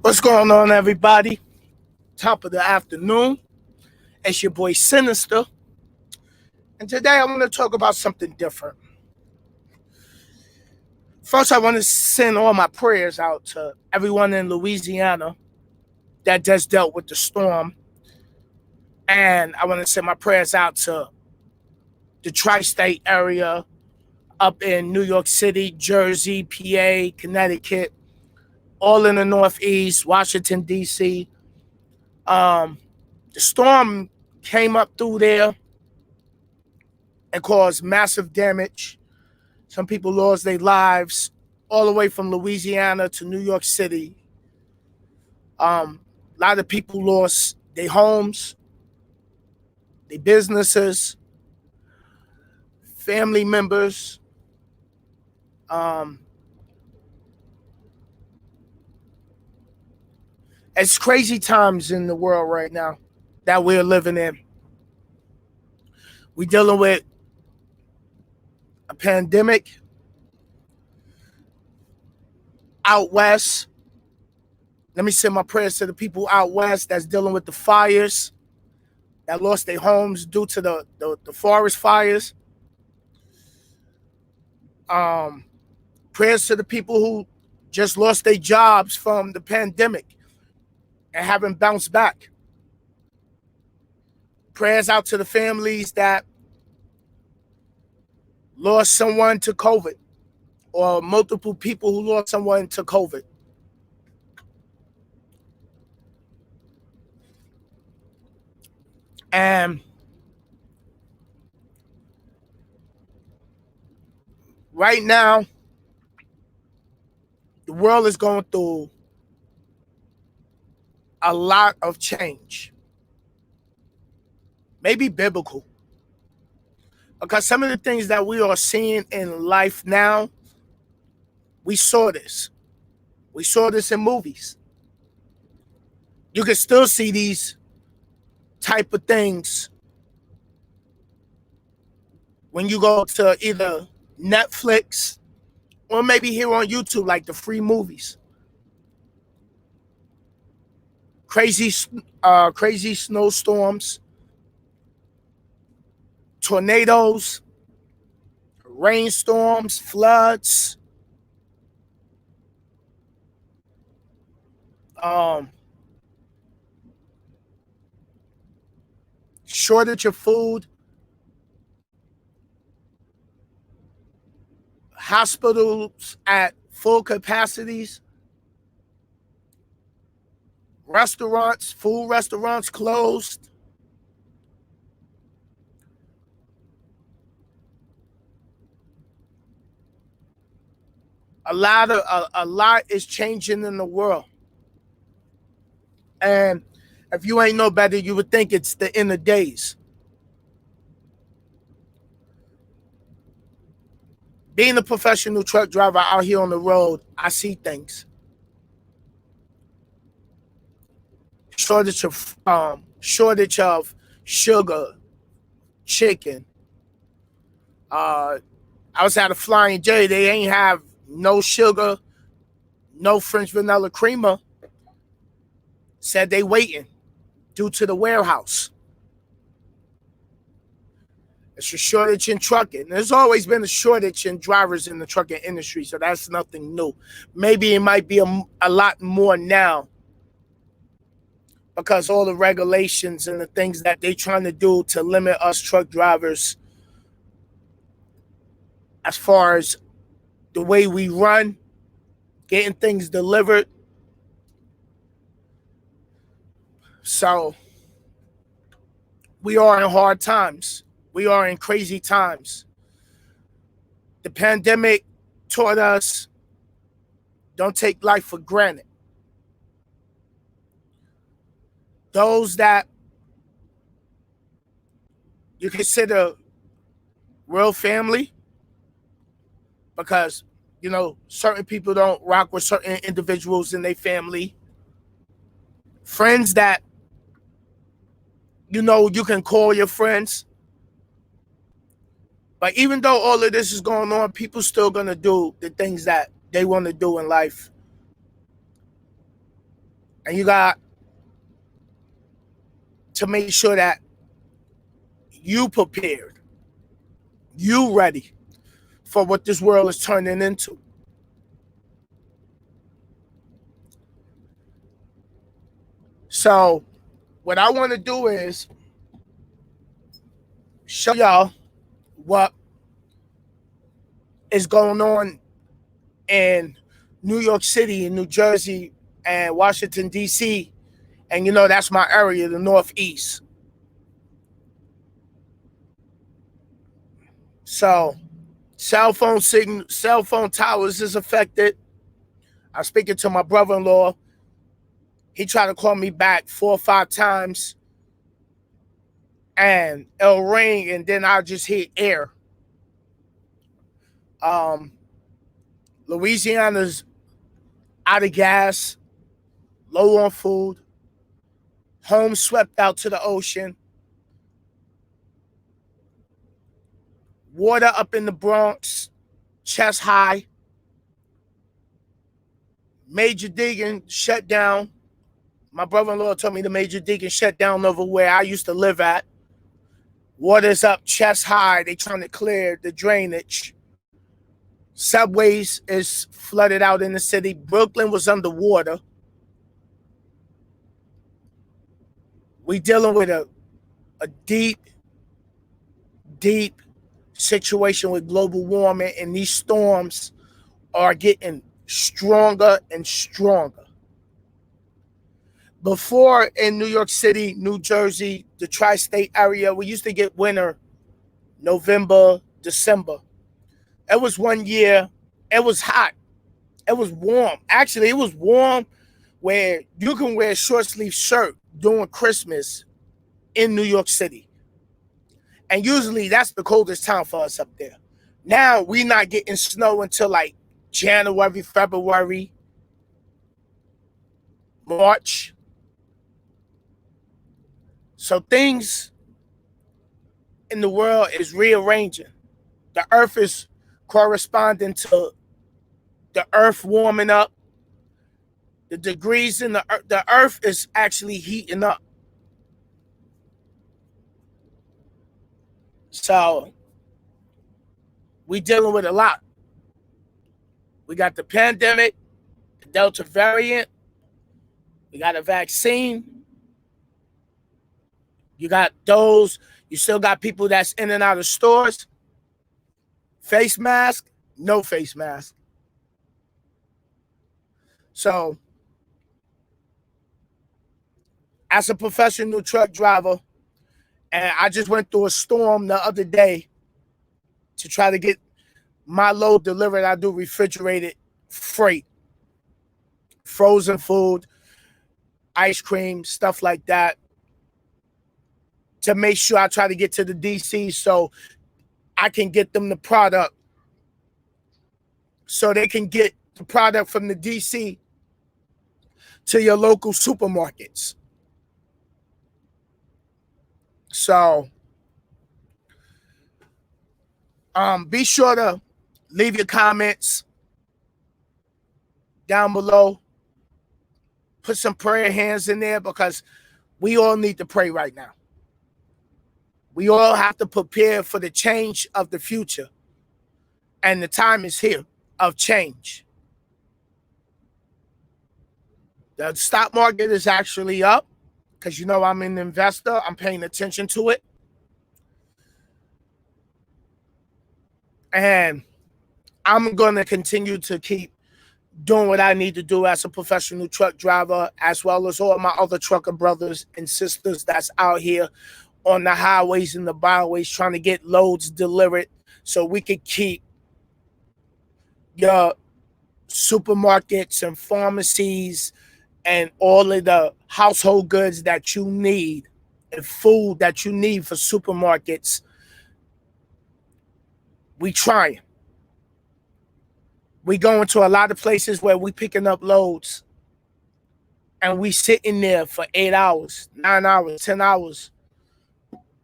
What's going on, everybody? Top of the afternoon. It's your boy Sinnizter. And today I want to talk about something different. First, I want to send all my prayers out to everyone in Louisiana that just dealt with the storm. And I want to send my prayers out to the tri-state area up in New York City, Jersey, PA, Connecticut, all in the Northeast, Washington, D.C. The storm came up through there and caused massive damage. Some people lost their lives all the way from Louisiana to New York City. A lot of people lost their homes, their businesses, family members. It's crazy times in the world right now that we're living in. We're dealing with a pandemic out west. Let me send my prayers to the people out west that's dealing with the fires, that lost their homes due to the forest fires. Prayers to the people who just lost their jobs from the pandemic and haven't bounced back. Prayers out to the families that lost someone to COVID, or multiple people who lost someone to COVID. And right now, the world is going through a lot of change. Maybe biblical. Because some of the things that we are seeing in life now, we saw this. We saw this in movies. You can still see these type of things when you go to either Netflix or maybe here on YouTube, like the free movies. Crazy snowstorms, tornadoes, rainstorms, floods, shortage of food, hospitals at full capacities, food restaurants closed. A lot is changing in the world. And if you ain't no better, you would think it's the end of days. Being a professional truck driver out here on the road, I see things. Shortage of sugar, chicken. I was at a Flying J. They ain't have no sugar, no French vanilla creamer. Said they waiting due to the warehouse. It's a shortage in trucking. There's always been a shortage in drivers in the trucking industry, so that's nothing new. Maybe it might be a lot more now because all the regulations and the things that they're trying to do to limit us truck drivers as far as the way we run, getting things delivered. So we are in hard times. We are in crazy times. The pandemic taught us don't take life for granted. Those that you consider real family, because, certain people don't rock with certain individuals in their family. Friends that, you can call your friends. But even though all of this is going on, people still going to do the things that they want to do in life. And you got to make sure that you prepared, you ready for what this world is turning into. So what I want to do is show y'all what is going on in New York City and New Jersey and Washington, D.C. And that's my area, the Northeast. So cell phone towers is affected. I'm speaking to my brother-in-law. He tried to call me back 4 or 5 times, and it'll ring, and then I'll just hit air. Louisiana's out of gas, low on food, homes swept out to the ocean, water up in the Bronx, chest high, major digging shut down. My brother-in-law told me the major digging shut down over where I used to live at. Water's up chest high. They trying to clear the drainage. Subways is flooded out in the city. Brooklyn was underwater. We dealing with a deep situation with global warming, and these storms are getting stronger and stronger. Before, in New York City, New Jersey, the tri-state area, we used to get winter November, December. It was one year, it was hot. It was warm. Actually, it was warm where you can wear a short sleeve shirt during Christmas in New York City. And usually that's the coldest time for us up there. Now we're not getting snow until like January, February, March. So things in the world is rearranging. The earth is corresponding to the earth warming up. The degrees in the earth is actually heating up. So we dealing with a lot. We got the pandemic, the Delta variant. We got a vaccine. You got those. You still got people that's in and out of stores. Face mask, no face mask. So, as a professional truck driver, and I just went through a storm the other day to try to get my load delivered. I do refrigerated freight, frozen food, ice cream, stuff like that, to make sure I try to get to the DC so I can get them the product, so they can get the product from the DC to your local supermarkets. So be sure to leave your comments down below. Put some prayer hands in there, because we all need to pray right now. We all have to prepare for the change of the future. And the time is here of change. The stock market is actually up, because I'm an investor. I'm paying attention to it. And I'm going to continue to keep doing what I need to do as a professional truck driver, as well as all my other trucker brothers and sisters that's out here on the highways and the byways trying to get loads delivered, so we could keep your supermarkets and pharmacies and all of the household goods that you need and food that you need for supermarkets. We trying. We going to a lot of places where we picking up loads and we sitting there for 8 hours, 9 hours, 10 hours.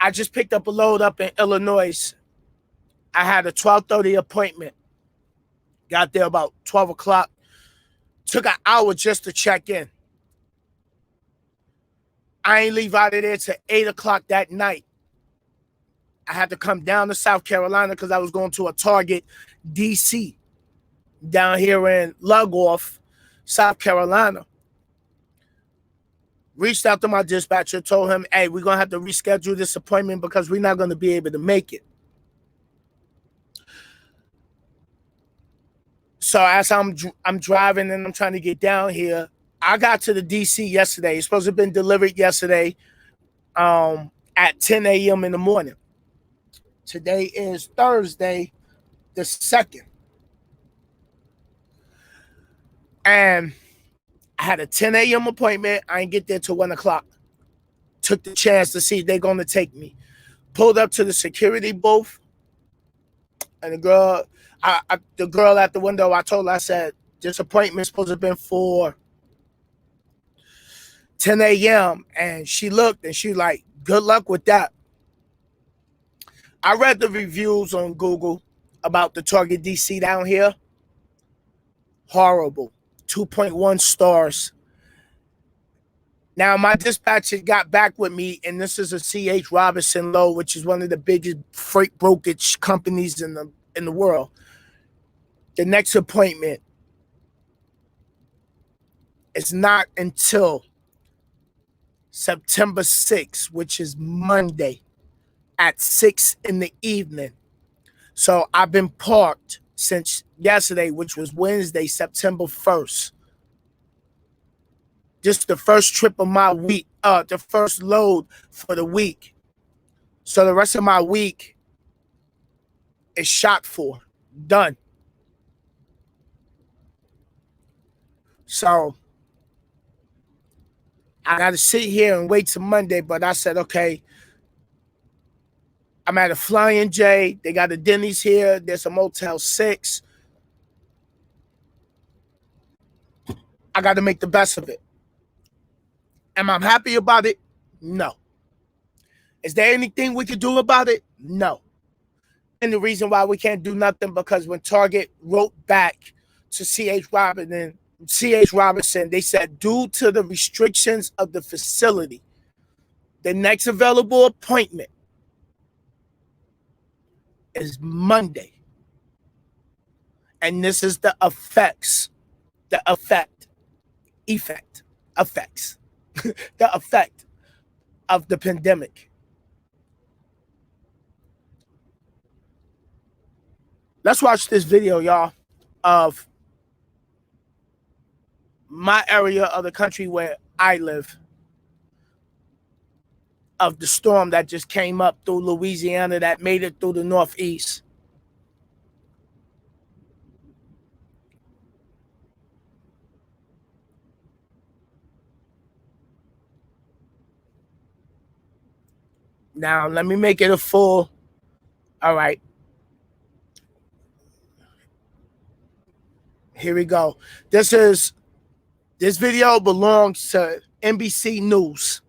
I just picked up a load up in Illinois. I had a 12:30 appointment. Got there about 12 o'clock. Took an hour just to check in. I ain't leave out of there till 8 o'clock that night. I had to come down to South Carolina because I was going to a Target DC down here in Lugoff, South Carolina. Reached out to my dispatcher, told him, hey, we're going to have to reschedule this appointment because we're not going to be able to make it. So as I'm driving and I'm trying to get down here, I got to the DC yesterday. It's supposed to have been delivered yesterday at 10 a.m. in the morning. Today is Thursday, the 2nd. And I had a 10 a.m. appointment. I didn't get there till 1 o'clock. Took the chance to see if they're going to take me. Pulled up to the security booth. And the girl at the window, I told her, I said, this appointment's supposed to have been for 10 a.m. And she looked and she like, good luck with that. I read the reviews on Google about the Target DC down here. Horrible. 2.1 stars. Now, my dispatcher got back with me, and this is a C.H. Robinson Lowe, which is one of the biggest freight brokerage companies in the world. The next appointment is not until September 6th, which is Monday at 6 in the evening. So I've been parked since yesterday, which was Wednesday, September 1st. Just the first trip of my week, the first load for the week. So the rest of my week is shot for, done. So I got to sit here and wait till Monday, but I said, okay, I'm at a Flying J. They got a Denny's here. There's a Motel 6. I got to make the best of it. Am I happy about it? No. Is there anything we could do about it? No. And the reason why we can't do nothing, because when Target wrote back to C.H. Robinson, they said, due to the restrictions of the facility, the next available appointment is Monday. And this is the effects, the effect of the pandemic. Let's watch this video, y'all, of my area of the country where I live, of the storm that just came up through Louisiana that made it through the Northeast. Now, let me make it a full. All right. Here we go. This video belongs to NBC News.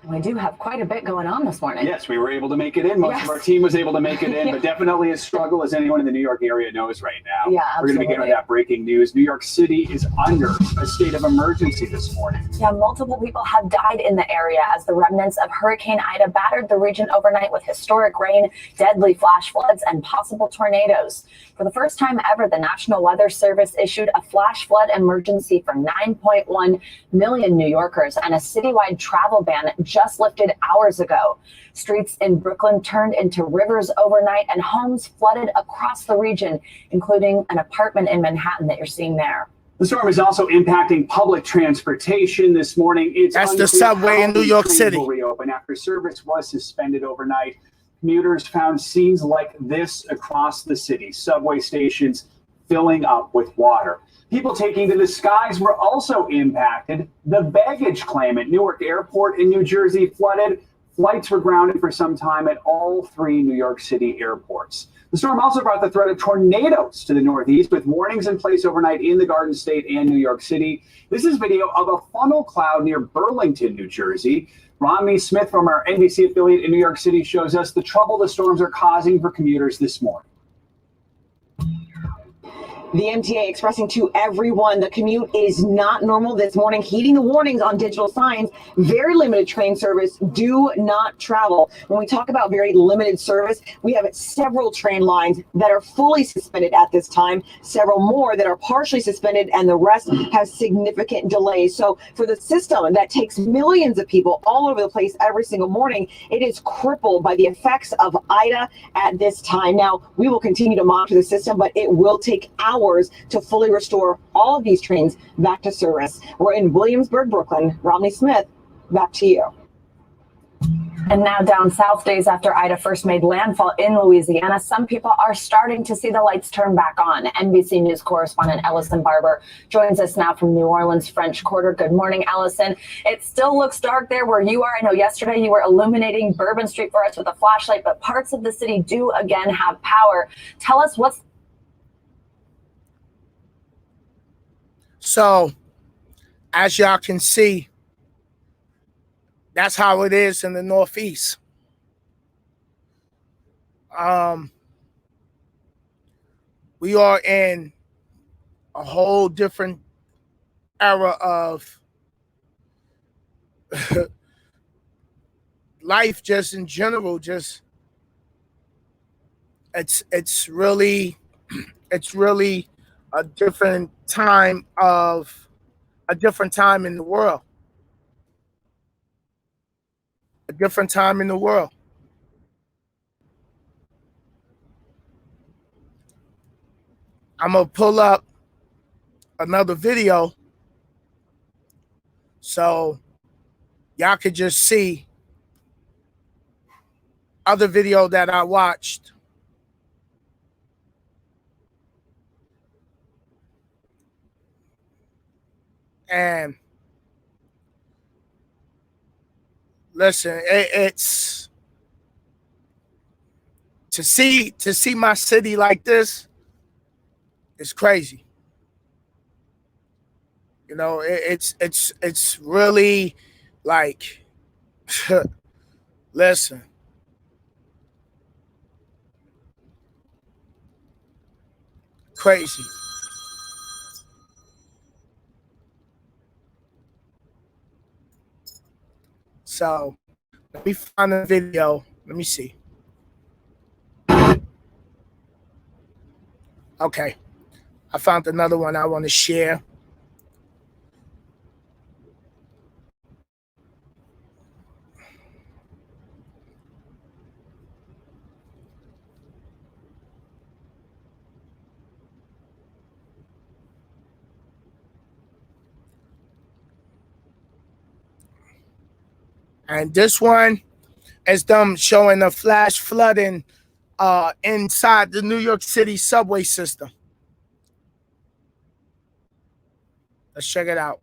We do have quite a bit going on this morning. Yes, we were able to make it in. Most of our team was able to make it in, but definitely a struggle, as anyone in the New York area knows right now. Yeah, absolutely. We're going to begin with that breaking news. New York City is under a state of emergency this morning. Yeah, multiple people have died in the area as the remnants of Hurricane Ida battered the region overnight with historic rain, deadly flash floods, and possible tornadoes. For the first time ever, the National Weather Service issued a flash flood emergency for 9.1 million New Yorkers, and a citywide travel ban just lifted hours ago. Streets in Brooklyn turned into rivers overnight, and homes flooded across the region, including an apartment in Manhattan that you're seeing there. The storm is also impacting public transportation this morning. That's the subway in New York City. Will reopen after service was suspended overnight. Commuters found scenes like this across the city. Subway stations filling up with water. People taking to the skies were also impacted. The baggage claim at Newark Airport in New Jersey flooded. Flights were grounded for some time at all three New York City airports. The storm also brought the threat of tornadoes to the Northeast, with warnings in place overnight in the Garden State and New York City. This is video of a funnel cloud near Burlington, New Jersey. Romney Smith from our NBC affiliate in New York City shows us the trouble the storms are causing for commuters this morning. The MTA expressing to everyone the commute is not normal this morning, heeding the warnings on digital signs. Very limited train service. Do not travel. When we talk about very limited service, we have several train lines that are fully suspended at this time, several more that are partially suspended, and the rest have significant delays. So for the system that takes millions of people all over the place every single morning, it is crippled by the effects of Ida at this time. Now, we will continue to monitor the system, but it will take hours to fully restore all of these trains back to service. We're in Williamsburg, Brooklyn. Romney Smith, back to you. And now down south, days after Ida first made landfall in Louisiana, some people are starting to see the lights turn back on. NBC News correspondent Ellison Barber joins us now from New Orleans, French Quarter. Good morning, Ellison. It still looks dark there where you are. I know yesterday you were illuminating Bourbon Street for us with a flashlight, but parts of the city do again have power. Tell us what's... So, as y'all can see, that's how it is in the Northeast. We are in a whole different era of life, just in general. Just it's really a different time in the world. A different time in the world. I'm gonna pull up another video so y'all could just see other video that I watched. And listen, it's to see my city like this is crazy. You know, it's really like listen. Crazy. So let me find the video. Let me see. Okay. I found another one I want to share. And this one is them showing a flash flooding inside the New York City subway system. Let's check it out.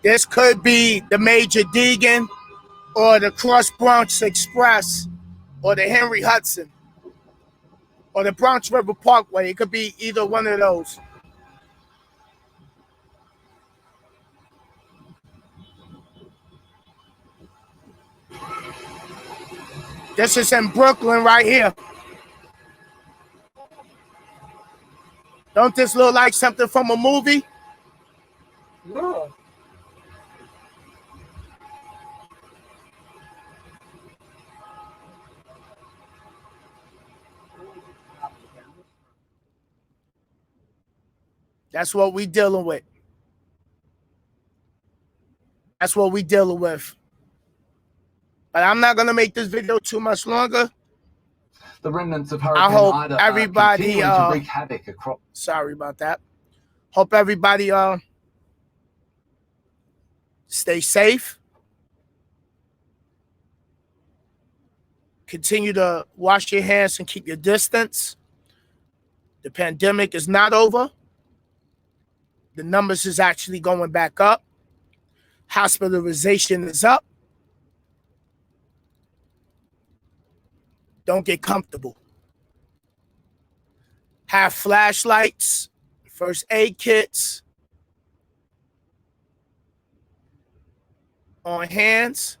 This could be the Major Deegan or the Cross Bronx Express or the Henry Hudson or the Bronx River Parkway. It could be either one of those. This is in Brooklyn right here. Don't this look like something from a movie? Yeah. That's what we dealing with. That's what we dealing with. But I'm not going to make this video too much longer. The remnants of I Hurricane hope Ida everybody continuing to wreak havoc across. Sorry about that. Hope everybody stay safe. Continue to wash your hands and keep your distance. The pandemic is not over. The numbers is actually going back up. Hospitalization is up. Don't get comfortable. Have flashlights, first aid kits on hands.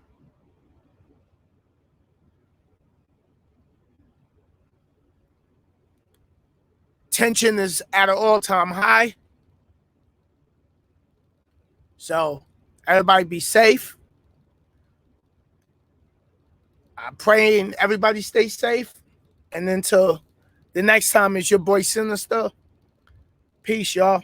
Tension is at an all-time high. So everybody be safe. I'm praying everybody stay safe. And until the next time, it's your boy Sinnizter. Peace, y'all.